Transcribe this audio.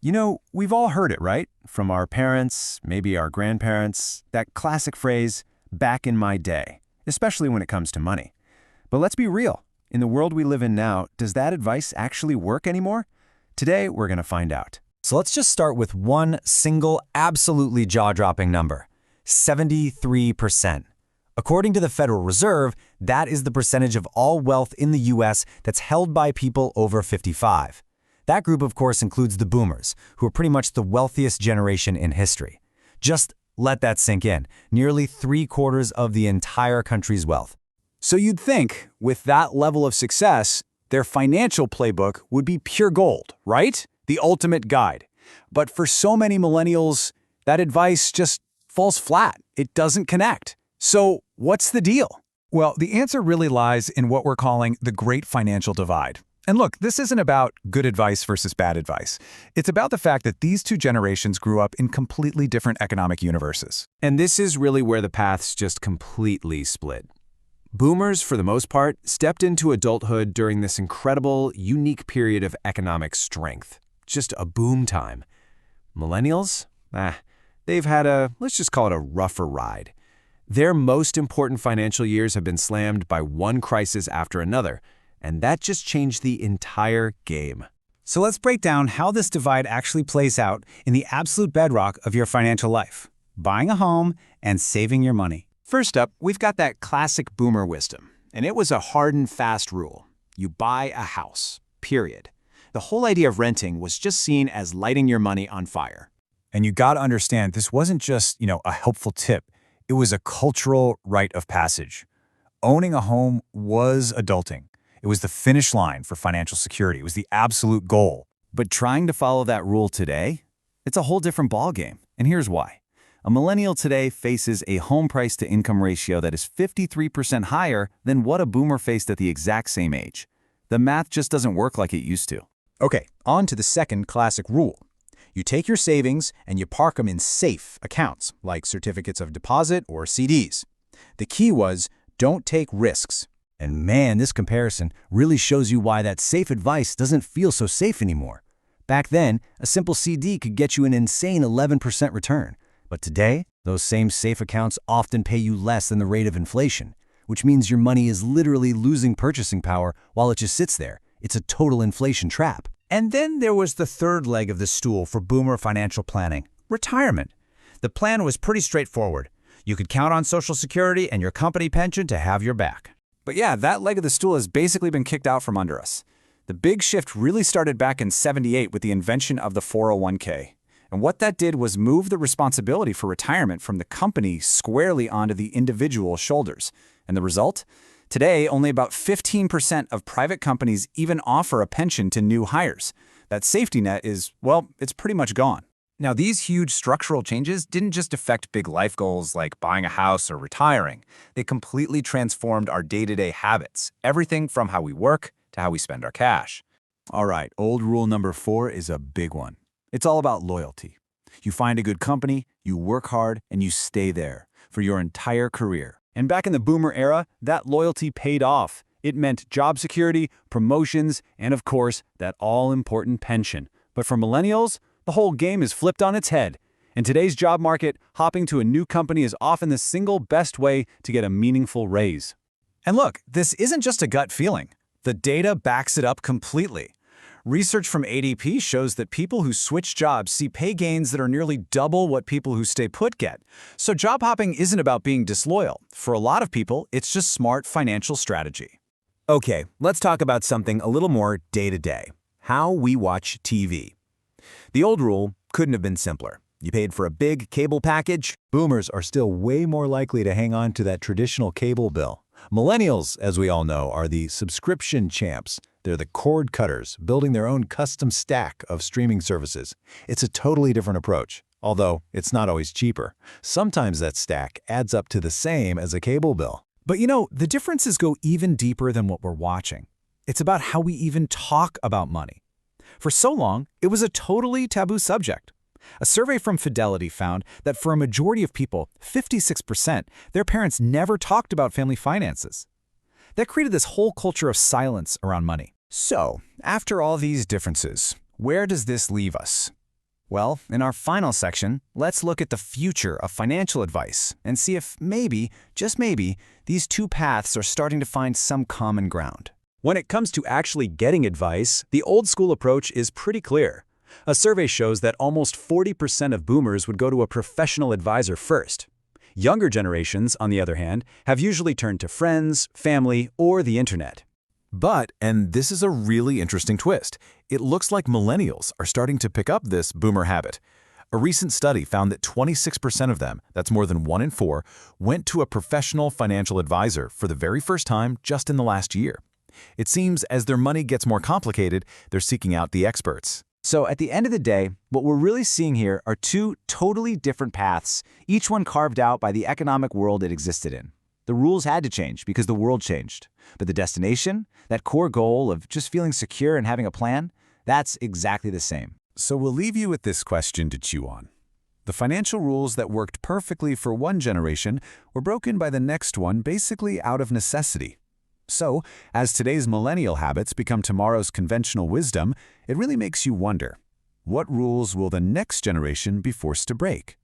We've all heard it, right? From our parents, maybe our grandparents, that classic phrase, back in my day, especially when it comes to money. But let's be real. In the world we live in now, does that advice actually work anymore? Today, we're going to find out. So let's just start with one single, absolutely jaw-dropping number: 73%. According to the Federal Reserve, that is the percentage of all wealth in the U.S. that's held by people over 55. That group, of course, includes the boomers, who are pretty much the wealthiest generation in history. Just let that sink in. Nearly 3/4 of the entire country's wealth. So you'd think, with that level of success, their financial playbook would be pure gold, right? The ultimate guide. But for so many millennials, that advice just falls flat. It doesn't connect. So what's the deal? Well, the answer really lies in what we're calling the Great Financial Divide. And look, this isn't about good advice versus bad advice. It's about the fact that these two generations grew up in completely different economic universes. And this is really where the paths just completely split. Boomers, for the most part, stepped into adulthood during this incredible, unique period of economic strength. Just a boom time. Millennials? They've had let's just call it a rougher ride. Their most important financial years have been slammed by one crisis after another, and that just changed the entire game. So let's break down how this divide actually plays out in the absolute bedrock of your financial life: buying a home and saving your money. First up, we've got that classic boomer wisdom, and it was a hard and fast rule. You buy a house, period. The whole idea of renting was just seen as lighting your money on fire. And you gotta understand, this wasn't just, a helpful tip. It was a cultural rite of passage. Owning a home was adulting. It was the finish line for financial security. It was the absolute goal. But trying to follow that rule today? It's a whole different ballgame, and here's why. A millennial today faces a home price-to-income ratio that is 53% higher than what a boomer faced at the exact same age. The math just doesn't work like it used to. Okay, on to the second classic rule. You take your savings and you park them in safe accounts, like certificates of deposit or CDs. The key was, don't take risks. And man, this comparison really shows you why that safe advice doesn't feel so safe anymore. Back then, a simple CD could get you an insane 11% return. But today, those same safe accounts often pay you less than the rate of inflation, which means your money is literally losing purchasing power while it just sits there. It's a total inflation trap. And then there was the third leg of the stool for boomer financial planning: retirement. The plan was pretty straightforward. You could count on Social Security and your company pension to have your back. But yeah, that leg of the stool has basically been kicked out from under us. The big shift really started back in '78 with the invention of the 401k. And what that did was move the responsibility for retirement from the company squarely onto the individual's shoulders. And the result? Today, only about 15% of private companies even offer a pension to new hires. That safety net is, well, it's pretty much gone. Now, these huge structural changes didn't just affect big life goals like buying a house or retiring. They completely transformed our day-to-day habits, everything from how we work to how we spend our cash. All right, old rule number 4 is a big one. It's all about loyalty. You find a good company, you work hard, and you stay there for your entire career. And back in the boomer era, that loyalty paid off. It meant job security, promotions, and of course, that all-important pension. But for millennials, the whole game is flipped on its head. In today's job market, hopping to a new company is often the single best way to get a meaningful raise. And look, this isn't just a gut feeling. The data backs it up completely. Research from ADP shows that people who switch jobs see pay gains that are nearly double what people who stay put get. So job hopping isn't about being disloyal. For a lot of people, it's just smart financial strategy. Okay, let's talk about something a little more day-to-day: how we watch TV. The old rule couldn't have been simpler. You paid for a big cable package. Boomers are still way more likely to hang on to that traditional cable bill. Millennials, as we all know, are the subscription champs. They're the cord cutters, building their own custom stack of streaming services. It's a totally different approach, although it's not always cheaper. Sometimes that stack adds up to the same as a cable bill. But the differences go even deeper than what we're watching. It's about how we even talk about money. For so long, it was a totally taboo subject. A survey from Fidelity found that for a majority of people, 56%, their parents never talked about family finances. That created this whole culture of silence around money. So, after all these differences, where does this leave us? Well, in our final section, let's look at the future of financial advice and see if maybe, just maybe, these two paths are starting to find some common ground. When it comes to actually getting advice, the old school approach is pretty clear. A survey shows that almost 40% of boomers would go to a professional advisor first. Younger generations, on the other hand, have usually turned to friends, family, or the internet. But, and this is a really interesting twist, it looks like millennials are starting to pick up this boomer habit. A recent study found that 26% of them, that's more than 1 in 4, went to a professional financial advisor for the very first time just in the last year. It seems as their money gets more complicated, they're seeking out the experts. So at the end of the day, what we're really seeing here are two totally different paths, each one carved out by the economic world it existed in. The rules had to change because the world changed. But the destination, that core goal of just feeling secure and having a plan, that's exactly the same. So we'll leave you with this question to chew on. The financial rules that worked perfectly for one generation were broken by the next one basically out of necessity. So, as today's millennial habits become tomorrow's conventional wisdom, it really makes you wonder, what rules will the next generation be forced to break?